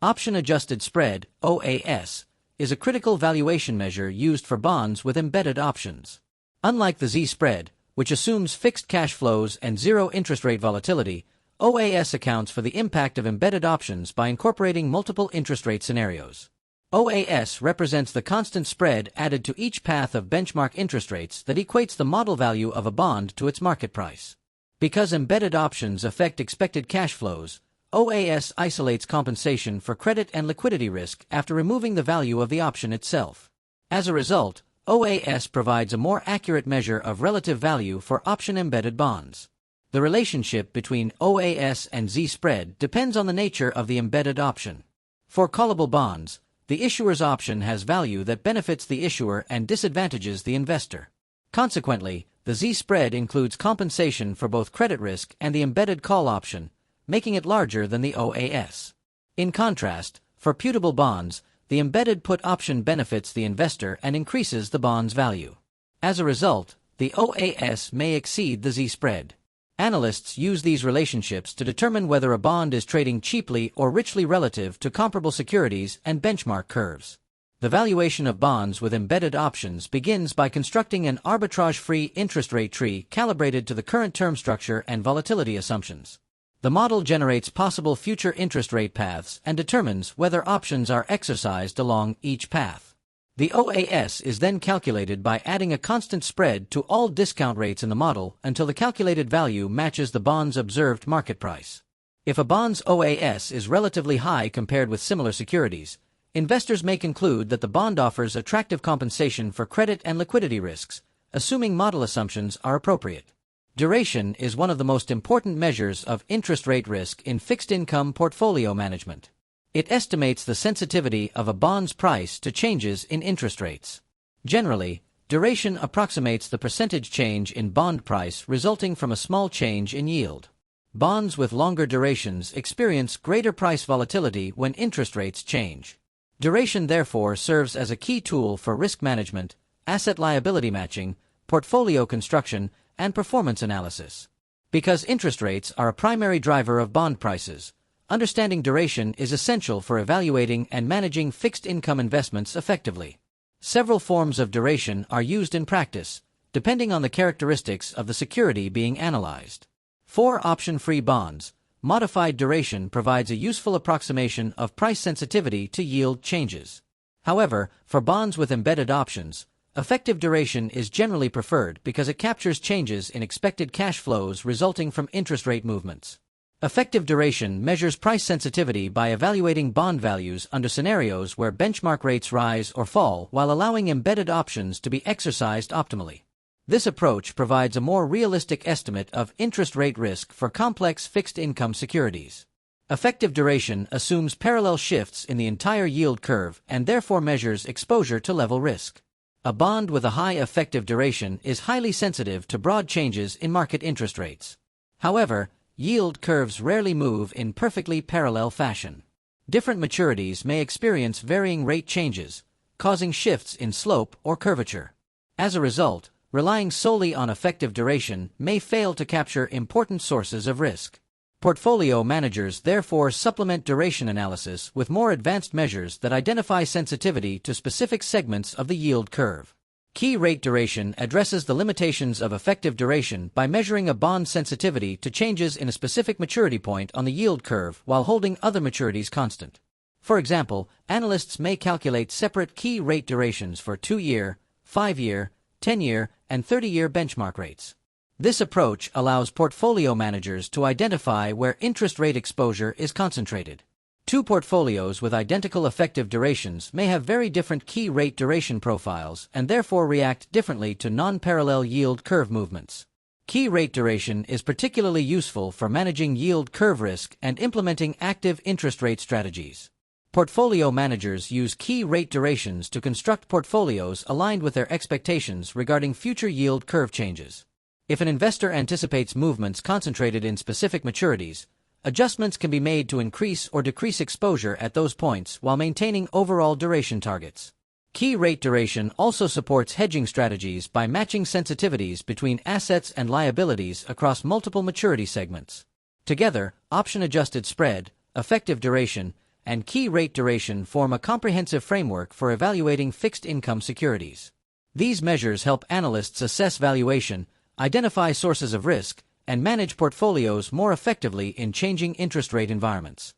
Option-adjusted spread, OAS, is a critical valuation measure used for bonds with embedded options. Unlike the Z-spread, which assumes fixed cash flows and zero interest rate volatility, OAS accounts for the impact of embedded options by incorporating multiple interest rate scenarios. OAS represents the constant spread added to each path of benchmark interest rates that equates the model value of a bond to its market price. Because embedded options affect expected cash flows, OAS isolates compensation for credit and liquidity risk after removing the value of the option itself. As a result, OAS provides a more accurate measure of relative value for option-embedded bonds. The relationship between OAS and Z-spread depends on the nature of the embedded option. For callable bonds, the issuer's option has value that benefits the issuer and disadvantages the investor. Consequently, the Z-spread includes compensation for both credit risk and the embedded call option, making it larger than the OAS. In contrast, for putable bonds, the embedded put option benefits the investor and increases the bond's value. As a result, the OAS may exceed the Z-spread. Analysts use these relationships to determine whether a bond is trading cheaply or richly relative to comparable securities and benchmark curves. The valuation of bonds with embedded options begins by constructing an arbitrage-free interest rate tree calibrated to the current term structure and volatility assumptions. The model generates possible future interest rate paths and determines whether options are exercised along each path. The OAS is then calculated by adding a constant spread to all discount rates in the model until the calculated value matches the bond's observed market price. If a bond's OAS is relatively high compared with similar securities, investors may conclude that the bond offers attractive compensation for credit and liquidity risks, assuming model assumptions are appropriate. Duration is one of the most important measures of interest rate risk in fixed income portfolio management. It estimates the sensitivity of a bond's price to changes in interest rates. Generally, duration approximates the percentage change in bond price resulting from a small change in yield. Bonds with longer durations experience greater price volatility when interest rates change. Duration therefore serves as a key tool for risk management, asset liability matching, portfolio construction, and performance analysis. Because interest rates are a primary driver of bond prices, understanding duration is essential for evaluating and managing fixed income investments effectively. Several forms of duration are used in practice, depending on the characteristics of the security being analyzed. For option-free bonds, modified duration provides a useful approximation of price sensitivity to yield changes. However, for bonds with embedded options, effective duration is generally preferred because it captures changes in expected cash flows resulting from interest rate movements. Effective duration measures price sensitivity by evaluating bond values under scenarios where benchmark rates rise or fall while allowing embedded options to be exercised optimally. This approach provides a more realistic estimate of interest rate risk for complex fixed income securities. Effective duration assumes parallel shifts in the entire yield curve and therefore measures exposure to level risk. A bond with a high effective duration is highly sensitive to broad changes in market interest rates. However, yield curves rarely move in perfectly parallel fashion. Different maturities may experience varying rate changes, causing shifts in slope or curvature. As a result, relying solely on effective duration may fail to capture important sources of risk. Portfolio managers therefore supplement duration analysis with more advanced measures that identify sensitivity to specific segments of the yield curve. Key rate duration addresses the limitations of effective duration by measuring a bond's sensitivity to changes in a specific maturity point on the yield curve while holding other maturities constant. For example, analysts may calculate separate key rate durations for 2-year, 5-year, 10-year, and 30-year benchmark rates. This approach allows portfolio managers to identify where interest rate exposure is concentrated. Two portfolios with identical effective durations may have very different key rate duration profiles and therefore react differently to non-parallel yield curve movements. Key rate duration is particularly useful for managing yield curve risk and implementing active interest rate strategies. Portfolio managers use key rate durations to construct portfolios aligned with their expectations regarding future yield curve changes. If an investor anticipates movements concentrated in specific maturities, adjustments can be made to increase or decrease exposure at those points while maintaining overall duration targets. Key rate duration also supports hedging strategies by matching sensitivities between assets and liabilities across multiple maturity segments. Together, option-adjusted spread, effective duration, and key rate duration form a comprehensive framework for evaluating fixed income securities. These measures help analysts assess valuation, identify sources of risk, and manage portfolios more effectively in changing interest rate environments.